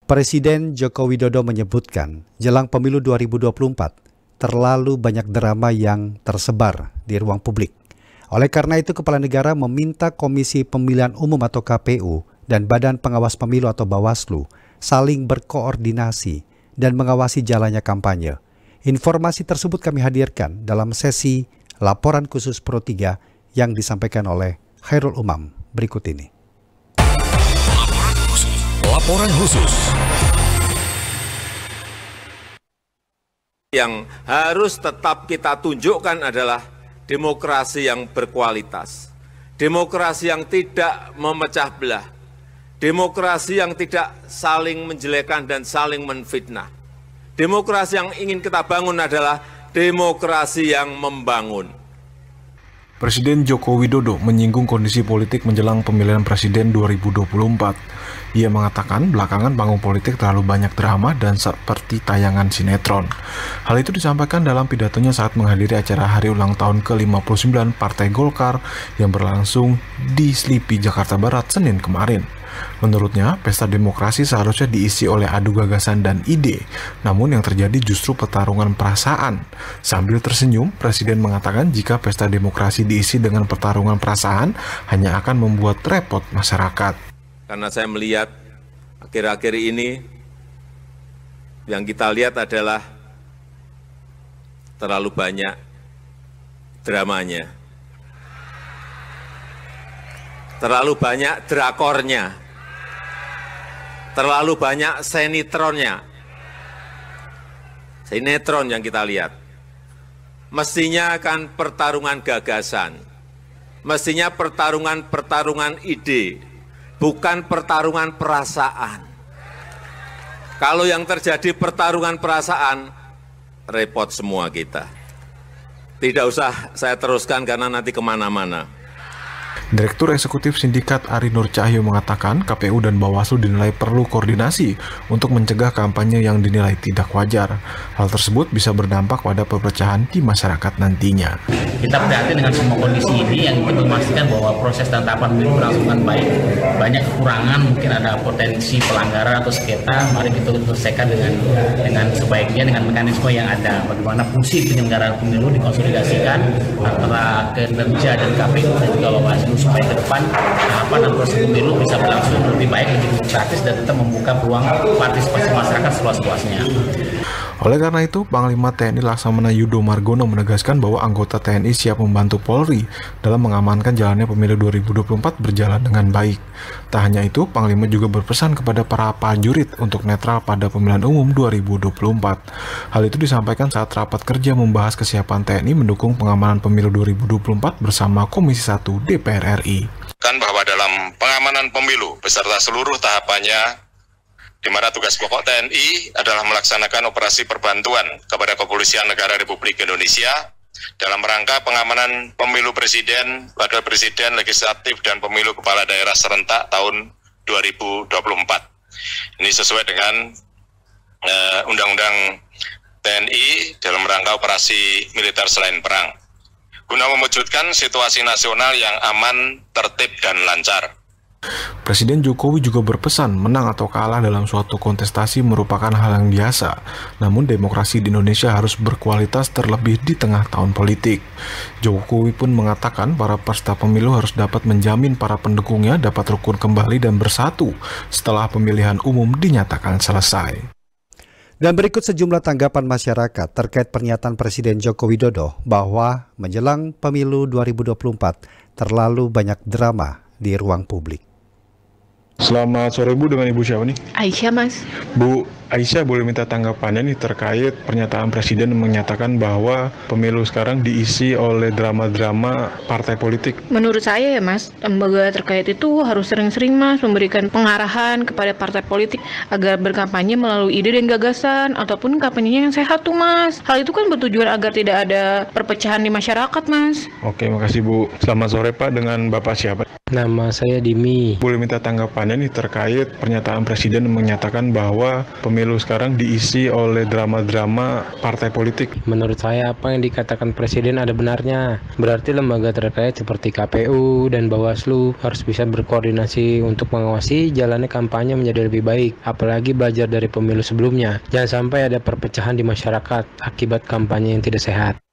Presiden Joko Widodo menyebutkan, jelang pemilu 2024, terlalu banyak drama yang tersebar di ruang publik. Oleh karena itu, Kepala Negara meminta Komisi Pemilihan Umum atau KPU dan Badan Pengawas Pemilu atau Bawaslu saling berkoordinasi dan mengawasi jalannya kampanye. Informasi tersebut kami hadirkan dalam sesi Laporan Khusus Pro 3 yang disampaikan oleh Khairul Umam berikut ini. Laporan khusus. Yang harus tetap kita tunjukkan adalah demokrasi yang berkualitas, demokrasi yang tidak memecah belah, demokrasi yang tidak saling menjelekkan dan saling menfitnah. Demokrasi yang ingin kita bangun adalah demokrasi yang membangun. Presiden Joko Widodo menyinggung kondisi politik menjelang pemilihan presiden 2024. Ia mengatakan belakangan panggung politik terlalu banyak drama dan seperti tayangan sinetron. Hal itu disampaikan dalam pidatonya saat menghadiri acara hari ulang tahun ke-59 Partai Golkar yang berlangsung di Slipi, Jakarta Barat, Senin kemarin. Menurutnya, pesta demokrasi seharusnya diisi oleh adu gagasan dan ide, namun yang terjadi justru pertarungan perasaan. Sambil tersenyum, Presiden mengatakan jika pesta demokrasi diisi dengan pertarungan perasaan, hanya akan membuat repot masyarakat. Karena saya melihat akhir-akhir ini, yang kita lihat adalah terlalu banyak dramanya, terlalu banyak drakornya, terlalu banyak sinetronnya. Sinetron yang kita lihat. Mestinya kan pertarungan gagasan. Mestinya pertarungan ide, bukan pertarungan perasaan. Kalau yang terjadi pertarungan perasaan, repot semua kita. Tidak usah saya teruskan karena nanti kemana-mana. Direktur Eksekutif Sindikat Ari Nur Cahyo mengatakan KPU dan Bawaslu dinilai perlu koordinasi untuk mencegah kampanye yang dinilai tidak wajar. Hal tersebut bisa berdampak pada perpecahan di masyarakat nantinya. Kita prihatin dengan semua kondisi ini yang itu memastikan bahwa proses dan tahapan pemilu berlangsung dengan baik. Banyak kekurangan, mungkin ada potensi pelanggaran atau sengketa. Mari kita selesaikan dengan sebaiknya dengan mekanisme yang ada. Bagaimana fungsi penyelenggaraan pemilu dikonsolidasikan antara kinerja dan KPU dan juga Bawaslu supaya ke depan tahapan dan proses pemilu bisa berlangsung lebih baik, lebih demokratis dan tetap membuka peluang partisipasi masyarakat seluas-luasnya. Oleh karena itu, Panglima TNI Laksamana Yudo Margono menegaskan bahwa anggota TNI siap membantu Polri dalam mengamankan jalannya pemilu 2024 berjalan dengan baik. Tak hanya itu, Panglima juga berpesan kepada para prajurit untuk netral pada pemilihan umum 2024. Hal itu disampaikan saat rapat kerja membahas kesiapan TNI mendukung pengamanan pemilu 2024 bersama Komisi 1 DPR RI. Kan bahwa dalam pengamanan pemilu beserta seluruh tahapannya, di mana tugas pokok TNI adalah melaksanakan operasi perbantuan kepada Kepolisian Negara Republik Indonesia dalam rangka pengamanan pemilu presiden, wakil presiden, legislatif, dan pemilu kepala daerah serentak tahun 2024. Ini sesuai dengan Undang-Undang TNI dalam rangka operasi militer selain perang, guna mewujudkan situasi nasional yang aman, tertib, dan lancar. Presiden Jokowi juga berpesan menang atau kalah dalam suatu kontestasi merupakan hal yang biasa. Namun demokrasi di Indonesia harus berkualitas terlebih di tengah tahun politik. Jokowi pun mengatakan para peserta pemilu harus dapat menjamin para pendukungnya dapat rukun kembali dan bersatu setelah pemilihan umum dinyatakan selesai. Dan berikut sejumlah tanggapan masyarakat terkait pernyataan Presiden Joko Widodo bahwa menjelang pemilu 2024 terlalu banyak drama di ruang publik. Selamat sore Bu, dengan Ibu siapa nih? Aisyah, Mas. Bu Aisyah, boleh minta tanggapannya nih terkait pernyataan Presiden menyatakan bahwa pemilu sekarang diisi oleh drama-drama partai politik. Menurut saya ya Mas, lembaga terkait itu harus sering-sering Mas memberikan pengarahan kepada partai politik agar berkampanye melalui ide dan gagasan ataupun kampanyenya yang sehat tuh Mas. Hal itu kan bertujuan agar tidak ada perpecahan di masyarakat Mas. Oke, makasih Bu. Selamat sore Pak, dengan Bapak siapa? Nama saya Dimi. Boleh minta tanggapannya nih terkait pernyataan Presiden menyatakan bahwa pemilu pemilu sekarang diisi oleh drama-drama partai politik? Menurut saya apa yang dikatakan Presiden ada benarnya. Berarti lembaga terkait seperti KPU dan Bawaslu harus bisa berkoordinasi untuk mengawasi jalannya kampanye menjadi lebih baik. Apalagi belajar dari pemilu sebelumnya. Jangan sampai ada perpecahan di masyarakat akibat kampanye yang tidak sehat.